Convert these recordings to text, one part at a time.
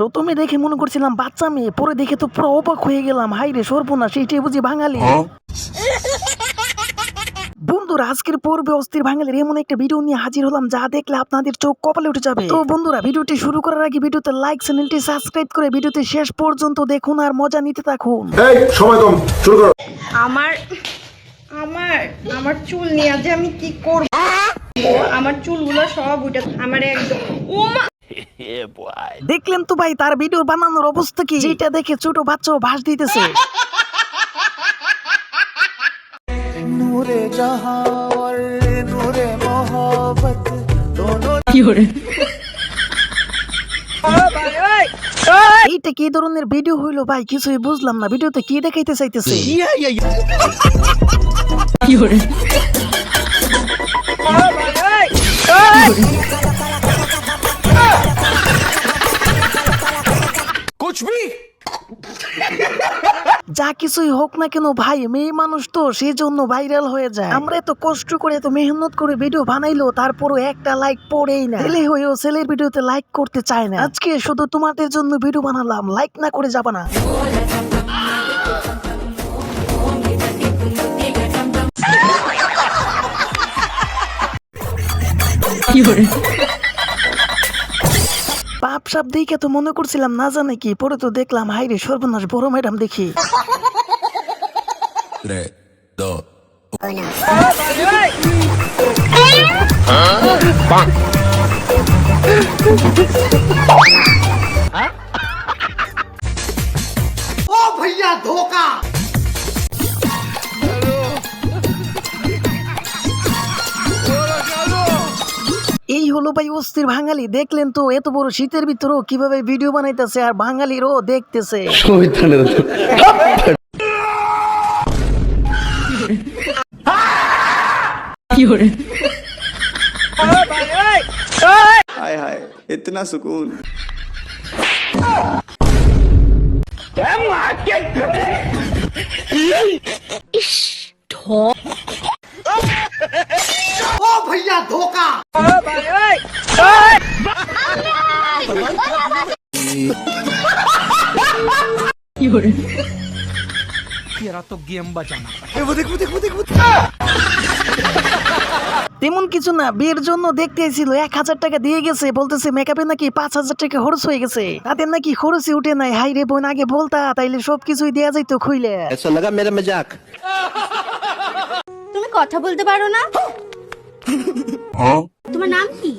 প্রথমে দেখে মনে করছিলাম বাচ্চা মেয়ে, পরে দেখে তো পুরো অবাক হয়ে গেলাম। হাই রে সর্বনাশ, সেইটাই বুঝি বাঙালি। বন্ধুরা, আজকের পর্বে অস্থির বাঙালির এমন একটা ভিডিও নিয়ে হাজির হলাম যা দেখলে আপনাদের চোখ কপালে উঠে যাবে। তো বন্ধুরা, ভিডিওটি শুরু করার আগে ভিডিওতে লাইক, চ্যানেলটি সাবস্ক্রাইব করে ভিডিওতে শেষ পর্যন্ত দেখুন আর মজা নিতে থাকুন। এই সময় কম, শুরু করো। আমার চুল নিয়ে আজ আমি কি করব? আমার চুলগুলো সব উঠে আমার একদম দেখলেন তো ভাই তার ভিডিও বানানোর অবস্থা কি, যেটা দেখে ছোট বাচ্চাও ভাস দিতেছে। নূরে জাহাঁ और নূরে মোহব্বত দোনো কি হরে। এইটা কি ধরনের ভিডিও হইলো ভাই, কিছুই বুঝলাম না। ভিডিওতে কি দেখাইতে চাইতেছে? কি হরে যা কিছুই হোক না কেন ভাই, মেয়ে মানুষ তো সেই জন্য ভাইরাল হয়ে যায়। আমরা এত কষ্ট করে এত মেহনত করে ভিডিও বানাইলো, তারপরও একটা লাইক পড়েই না। ছেলে হয়েও ছেলের ভিডিওতে লাইক করতে চায় না। আজকে শুধু তোমাদের জন্য ভিডিও বানালাম, লাইক না করে যাবা না। পাপ সাপ দেখে তো মনে করছিলাম না জানে কি, পরে তো দেখলাম হাই রে সর্বনাশ, বড় ম্যাডাম দেখি। ओ भैया धोखा। এই হলো ভাই অস্থির বাঙালি। দেখলেন তো এত বড় শীতের ভিতরেও কিভাবে ভিডিও বানাইতেছে, আর বাঙালিরও দেখতেছে। हाय हाय इतना सुकून। ओ भैया धोखा। তেমন কিছু না, বিয়ের জন্য দেখতে এসেছিল, 1000 টাকা দিয়ে গেছে। বলতেছে মেকআপে নাকি 5000 টাকা খরচ হয়ে গেছে, তাদের নাকি খরচই উঠে নাই। হাই রে বোন, আগে বলতা তাইলে সবকিছুই দেয়া যাইতো খুইলে। তুমি কথা বলতে পারো না? তোমার নাম কি?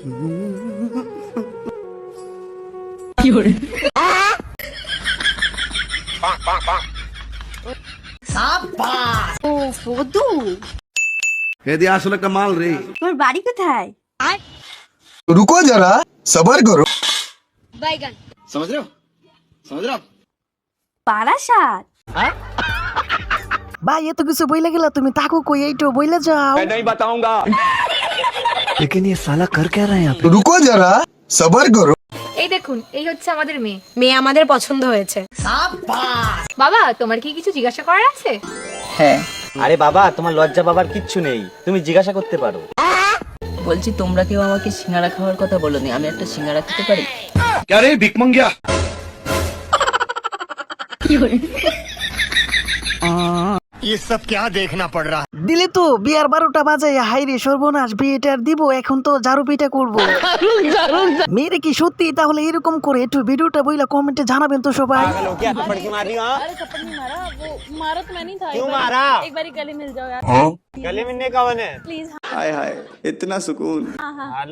ও ফদু, এদি আসলে একটা মাল রে। তোমার বাড়ি কোথায়? রুকো যারা, সবার করো। বাইগান। समझ रहे हो বারাসাত। ভাই এত কিছু বইলে গেলা, তুমি তাকো কই এইটো বইলে যাও। नहीं बताऊंगा। लेकिन ये साला कर क्या रहा है यहाँ पे? रुको जरा, सबर करो। এই দেখুন, এই হচ্ছে আমাদের মেয়ে আমাদের পছন্দ হয়েছে। বাবা, তোমার কি কিছু জিজ্ঞাসা করার আছে? হ্যাঁ। আরে বাবা, তোমার লজ্জা বাবার কিচ্ছু নেই, তুমি জিজ্ঞাসা করতে পারো। বলছি, তোমরা কেউ আমাকে সিঙ্গারা খাওয়ার কথা বলোনি, আমি একটা সিঙ্গারা খেতে পারি? क्या रे भिक मंगिया? ये सब क्या देखना पड़ रहा है? দিলে তো বিয়ার 12টা বাজে। হাই রে সর্বনাশ, বিয়েটার দিব, এখন তো ঝাড়ু পিঠা করবো। মেয়েরে কি সত্যি তাহলে এরকম করে? একটু ভিডিওটা বইলা কমেন্টে জানাবেন তো সবাই। गले मिलने का मन है? हाय हाय इतना सुकून।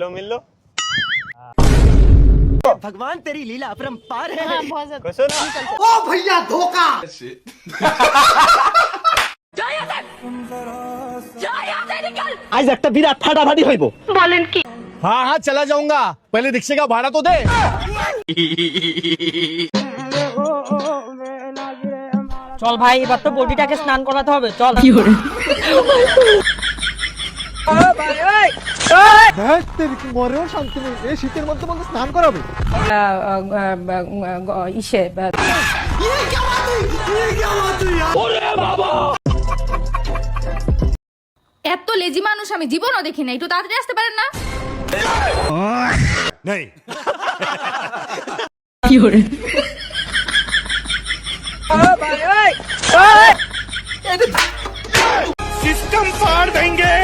लो मिल लो। भगवान तेरी लीला अपरंपार है। ओ भैया धोखा। आज একটা বিরাট ফাটাফাটি হইব। বলেন কি? हाँ हाँ चला जाऊंगा, पहले रिक्शे का भाड़ा तो दे। চল ভাই, এবার তো বডিটাকে স্নান করাতে হবে, চল। মরেও শান্তি নেই, এই শীতের মধ্যে বলতে স্নান করাবে। ইসে এত লেজি মানুষ আমি জীবনও দেখি না, একটু তাড়াতাড়ি আসতে পারেন না? কি করে सिस्टम फाड़ देंगे।